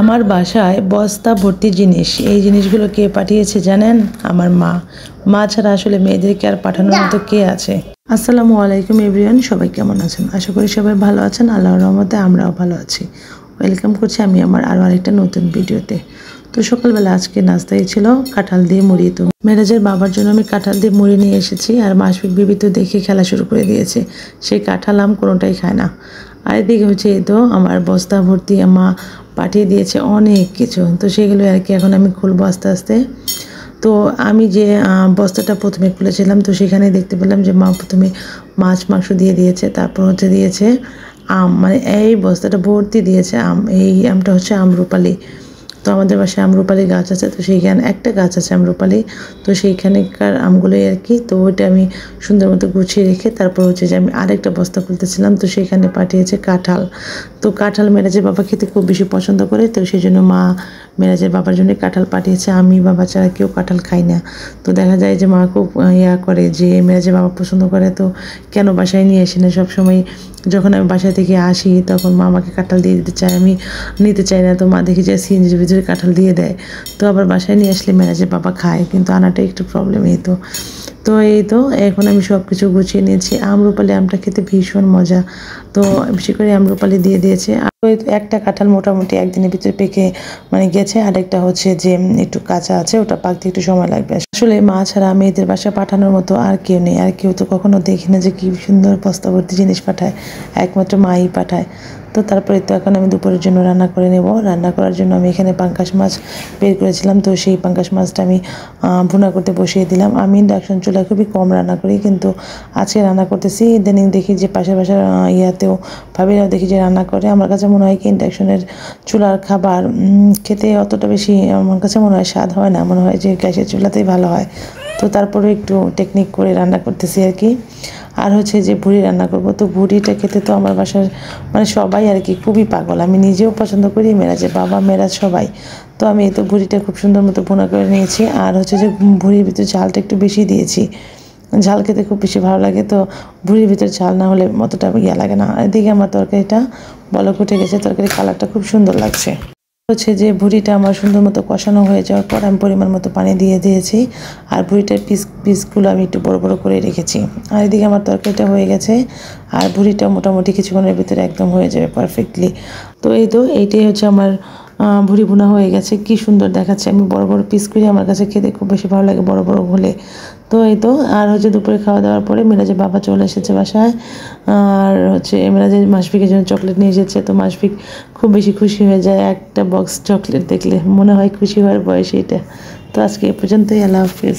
আমার বাসায় বস্তা ভর্তি জিনিস, এই জিনিসগুলো কে পাঠিয়েছে জানেন? আমার মা। মা ছাড়া আসলে মেয়েদেরকে আর পাঠানোর মতো কে আছে? আসসালামু আলাইকুম এভরিওয়ান, সবাই কেমন আছেন? আশা করি সবাই ভালো আছেন। আল্লাহর রহমতে আমরাও ভালো আছি। ওয়েলকাম করছি আমি আমার আরও আরেকটা নতুন ভিডিওতে। তো সকালবেলা আজকে নাস্তায় ছিল কাঁঠাল দিয়ে মুড়ি। তো মেরাজের বাবার জন্য আমি কাঁঠাল দিয়ে মুড়ি নিয়ে এসেছি, আর মাসফিক বিবি তো দেখে খেলা শুরু করে দিয়েছে। সেই কাঁঠাল আম কোনোটাই খায় না। আর এদিকে হচ্ছে এই তো আমার বস্তা ভর্তি মা পাঠিয়ে দিয়েছে অনেক কিছু। তো সেগুলো আর কি এখন আমি খুলবো আস্তে আস্তে। তো আমি যে বস্তাটা প্রথমে খুলেছিলাম, তো সেখানে দেখতে পেলাম যে মা প্রথমে মাছ মাংস দিয়ে দিয়েছে, তারপর হচ্ছে দিয়েছে আম, মানে এই বস্তাটা ভর্তি দিয়েছে আম। এই আমটা হচ্ছে আমরুপালি। তো আমাদের বাসায় আমরুপালি গাছ আছে, তো সেইখানে একটা গাছ আছে আমরুপালি, তো সেইখানেকার আমগুলোই আর কি। তো ওইটা আমি সুন্দর মতো গুছিয়ে রেখে তারপর হচ্ছে যে আমি আরেকটা বস্তা খুলতেছিলাম, তো সেখানে পাঠিয়েছে কাঁঠাল। তো কাঁঠাল মেরাজের বাবা খেতে খুব বেশি পছন্দ করে, তো সেই জন্য মা মেরাজের বাবার জন্য কাঁঠাল পাঠিয়েছে। আমি বাবা ছাড়া কেউ কাঁঠাল খাই না। তো দেখা যায় যে মা খুব করে যে মেরাজের বাবা পছন্দ করে, তো কেন বাসায় নিয়ে আসে না সবসময়। যখন আমি বাসা থেকে আসি তখন মা আমাকে কাঁঠাল দিয়ে দিতে চায়, আমি নিতে চাই না। তো মা দেখি যে সিএনজির ভিতরে কাঁঠাল দিয়ে দেয়। তো আবার বাসায় নিয়ে আসলে মেরাজের বাবা খায়, কিন্তু আনাটা একটু প্রবলেম। এই তো এখন আমি সব কিছু গুছিয়ে নিয়েছি। আমরুপালি আমটা খেতে ভীষণ মজা, তো বেশি করে আমরুপালি দিয়ে দিয়েছে। আর ওই একটা কাঁঠাল মোটামুটি একদিনের ভিতরে পেকে গেছে, আরেকটা হচ্ছে যে একটু কাঁচা আছে, ওটা পাকতে একটু সময় লাগবে। আসলে মা ছাড়া মেয়েদের বাসায় পাঠানোর মতো আর কেউ নেই। আর কেউ তো কখনো দেখি না যে কি সুন্দর বস্তা ভর্তি জিনিস পাঠায়, একমাত্র মাই পাঠায়। তো তারপরে তো এখন আমি দুপুরের জন্য রান্না করে নেব। রান্না করার জন্য আমি এখানে পাঙ্গাস মাছ বের করেছিলাম, তো সেই পাঙ্গাস মাছটা আমি ভুনা করতে বসিয়ে দিলাম। আমি ইন্ডাকশন চুলা খুবই কম রান্না করি, কিন্তু আজকে রান্না করতেছি। ইদানিং দেখি যে পাশের বাসার ইয়াতেও ভাবিরাও দেখি যে রান্না করে। আমার কাছে মনে হয় কি ইন্ডাকশনের চুলার খাবার খেতে অতটা বেশি আমার কাছে মনে হয় স্বাদ হয় না, মনে হয় যে গ্যাসের চুলাতেই ভালো হয়। তো তারপরে একটু টেকনিক করে রান্না করতেছি আর কি। আর হচ্ছে যে ভুড়ি রান্না করব, তো ভুড়িটা খেতে তো আমার বাসার সবাই আর কি খুবই পাগল। আমি নিজেও পছন্দ করি, মেরাজের বাবা মেরাজ সবাই। তো আমি এই তো ভুড়িটা খুব সুন্দর মতো ভুনা করে নিয়েছি। আর হচ্ছে যে ভুড়ির ভিতরে ঝালটা একটু বেশি দিয়েছি, ঝাল খেতে খুব বেশি ভালো লাগে। তো ভুড়ির ভিতরে ঝাল না হলে অতটা লাগে না। এদিকে আমার তরকারিটা বলক উঠে গেছে, তরকারির কালারটা খুব সুন্দর লাগছে। হচ্ছে যে ভুড়িটা আমার সুন্দর মতো কষানো হয়ে যাওয়ার পর আমি পরিমাণ মতো পানি দিয়ে দিয়েছি, আর ভুড়িটার পিসগুলো আমি একটু বড় বড় করে রেখেছি। আর এদিকে আমার তরকারিটা হয়ে গেছে, আর ভুড়িটা মোটামুটি কিছুক্ষণের ভিতরে একদম হয়ে যাবে পারফেক্টলি। তো এইটাই হচ্ছে আমার ভুড়ি ভুনা হয়ে গেছে। কি সুন্দর দেখাচ্ছে। আমি বড় বড় পিস করি, আমার কাছে খেতে খুব বেশি ভালো লাগে বড় বড় হলে। তো আর হচ্ছে দুপুরে খাওয়া দাওয়ার পরে মেরাজের বাবা চলে এসেছে বাসায়, আর হচ্ছে মেরাজের মাসফিকের জন্য চকলেট নিয়ে এসেছে। তো মাসফিক খুব বেশি খুশি হয়ে যায় একটা বক্স চকলেট দেখলে, মনে হয় খুশি হওয়ার বয়স এটা। তো আজকে এ পর্যন্তই, আল্লাহ হাফিজ।